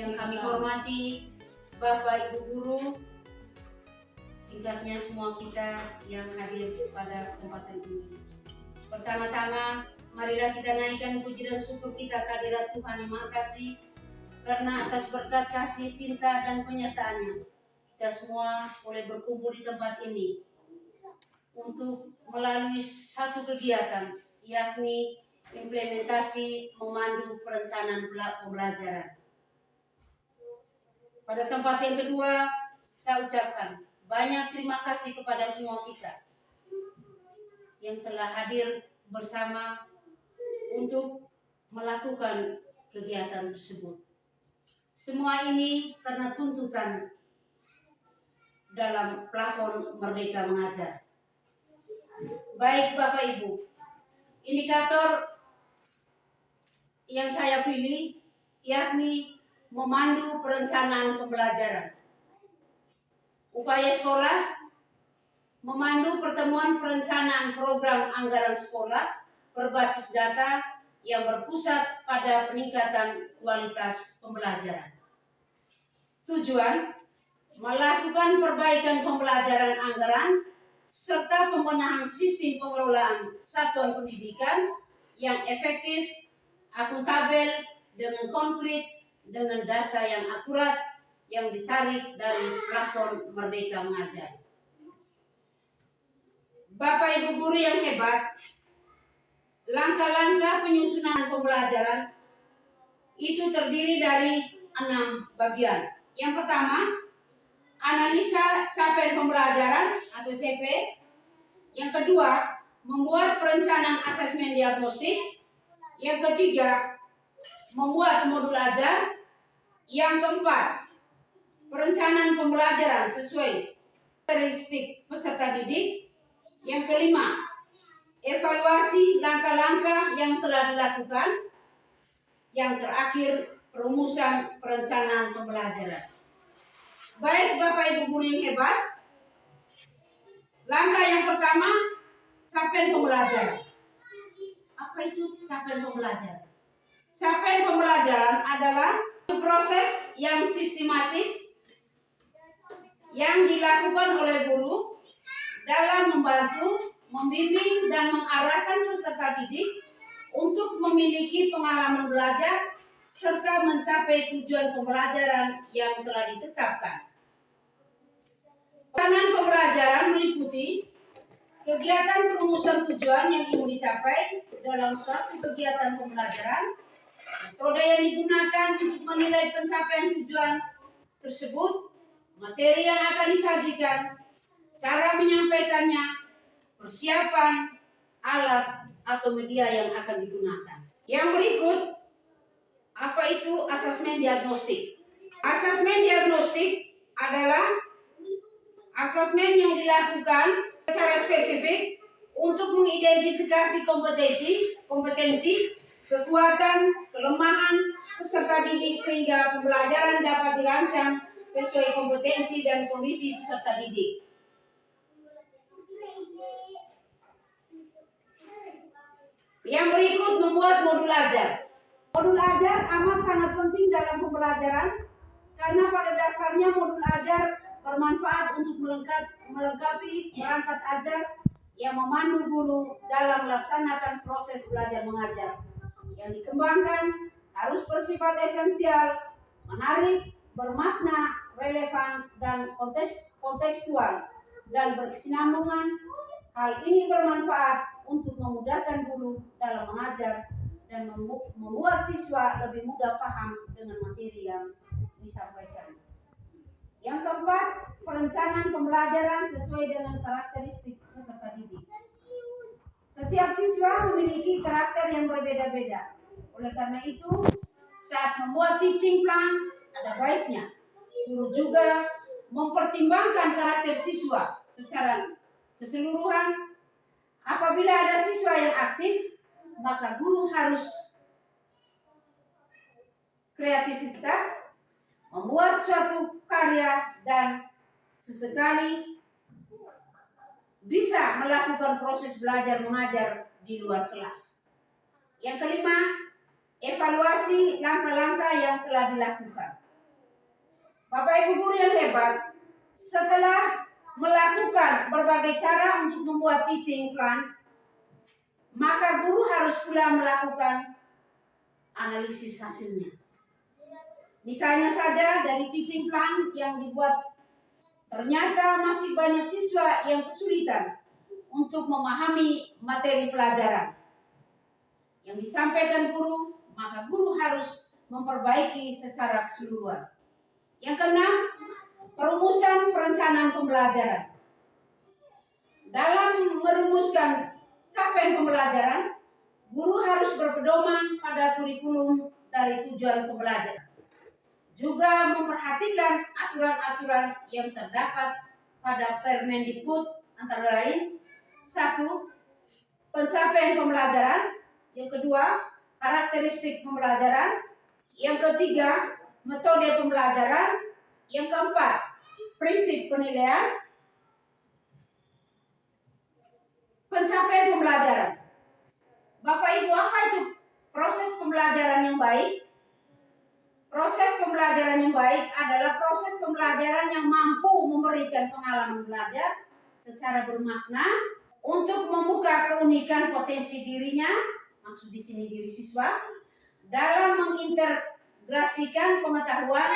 Yang kami hormati Bapak Ibu Guru, singkatnya semua kita yang hadir pada kesempatan ini. Pertama-tama, marilah kita naikkan puji dan syukur kita kehadirat Tuhan yang Maha Kasih, karena atas berkat kasih, cinta, dan penyertaannya kita semua boleh berkumpul di tempat ini untuk melalui satu kegiatan, yakni implementasi memandu perencanaan pembelajaran. Pada tempat yang kedua, saya ucapkan banyak terima kasih kepada semua kita yang telah hadir bersama untuk melakukan kegiatan tersebut. Semua ini karena tuntutan dalam plafon Merdeka Mengajar. Baik Bapak Ibu, indikator yang saya pilih yakni memandu perencanaan pembelajaran. Upaya sekolah memandu pertemuan perencanaan program anggaran sekolah berbasis data yang berpusat pada peningkatan kualitas pembelajaran. Tujuan melakukan perbaikan pembelajaran anggaran serta pembenahan sistem pengelolaan satuan pendidikan yang efektif, akuntabel, dengan konkret, dengan data yang akurat yang ditarik dari plafon Merdeka Mengajar. Bapak Ibu Guru yang hebat, langkah-langkah penyusunan pembelajaran itu terdiri dari 6 bagian. Yang pertama, analisa capaian pembelajaran atau CP. Yang kedua, membuat perencanaan asesmen diagnostik. Yang ketiga, membuat modul ajar. Yang keempat, perencanaan pembelajaran sesuai karakteristik peserta didik. Yang kelima, evaluasi langkah-langkah yang telah dilakukan. Yang terakhir, rumusan perencanaan pembelajaran. Baik Bapak Ibu Guru yang hebat, langkah yang pertama, capaian pembelajaran. Apa itu capaian pembelajaran? Capaian pembelajaran adalah proses yang sistematis yang dilakukan oleh guru dalam membantu, membimbing, dan mengarahkan peserta didik untuk memiliki pengalaman belajar serta mencapai tujuan pembelajaran yang telah ditetapkan. Perencanaan pembelajaran meliputi kegiatan perumusan tujuan yang ingin dicapai dalam suatu kegiatan pembelajaran, metode yang digunakan untuk menilai pencapaian tujuan tersebut, materi yang akan disajikan, cara menyampaikannya, persiapan, alat, atau media yang akan digunakan. Yang berikut, apa itu asesmen diagnostik? Asesmen diagnostik adalah asesmen yang dilakukan secara spesifik untuk mengidentifikasi kompetensi, kekuatan, kelemahan peserta didik sehingga pembelajaran dapat dirancang sesuai kompetensi dan kondisi peserta didik. Yang berikut, membuat modul ajar. Modul ajar amat sangat penting dalam pembelajaran karena pada dasarnya modul ajar bermanfaat untuk melengkapi perangkat ajar yang memandu guru dalam melaksanakan proses belajar mengajar. Yang dikembangkan harus bersifat esensial, menarik, bermakna, relevan, dan kontekstual, dan berkesinambungan. Hal ini bermanfaat untuk memudahkan guru dalam mengajar dan membuat siswa lebih mudah paham dengan materi yang disampaikan. Yang keempat, perencanaan pembelajaran sesuai dengan karakteristik peserta didik. Setiap siswa memiliki karakter yang berbeda-beda. Oleh karena itu, saat membuat teaching plan, ada baiknya guru juga mempertimbangkan karakter siswa secara keseluruhan. Apabila ada siswa yang aktif, maka guru harus kreativitas, membuat suatu karya, dan sesekali bisa melakukan proses belajar mengajar di luar kelas. Yang kelima, evaluasi langkah-langkah yang telah dilakukan. Bapak Ibu guru yang hebat, setelah melakukan berbagai cara untuk membuat teaching plan, maka guru harus pula melakukan analisis hasilnya. Misalnya saja dari teaching plan yang dibuat, ternyata masih banyak siswa yang kesulitan untuk memahami materi pelajaran yang disampaikan guru, maka guru harus memperbaiki secara keseluruhan. Yang keenam, perumusan perencanaan pembelajaran. Dalam merumuskan capaian pembelajaran, guru harus berpedoman pada kurikulum dari tujuan pembelajaran. Juga memperhatikan aturan-aturan yang terdapat pada Permendikbud, antara lain 1. Pencapaian pembelajaran. Yang kedua, karakteristik pembelajaran. Yang ketiga, metode pembelajaran. Yang keempat, prinsip penilaian. Pencapaian pembelajaran. Bapak Ibu, apa itu proses pembelajaran yang baik? Proses pembelajaran yang baik adalah proses pembelajaran yang mampu memberikan pengalaman belajar secara bermakna untuk membuka keunikan potensi dirinya, maksud di sini diri siswa, dalam mengintegrasikan pengetahuan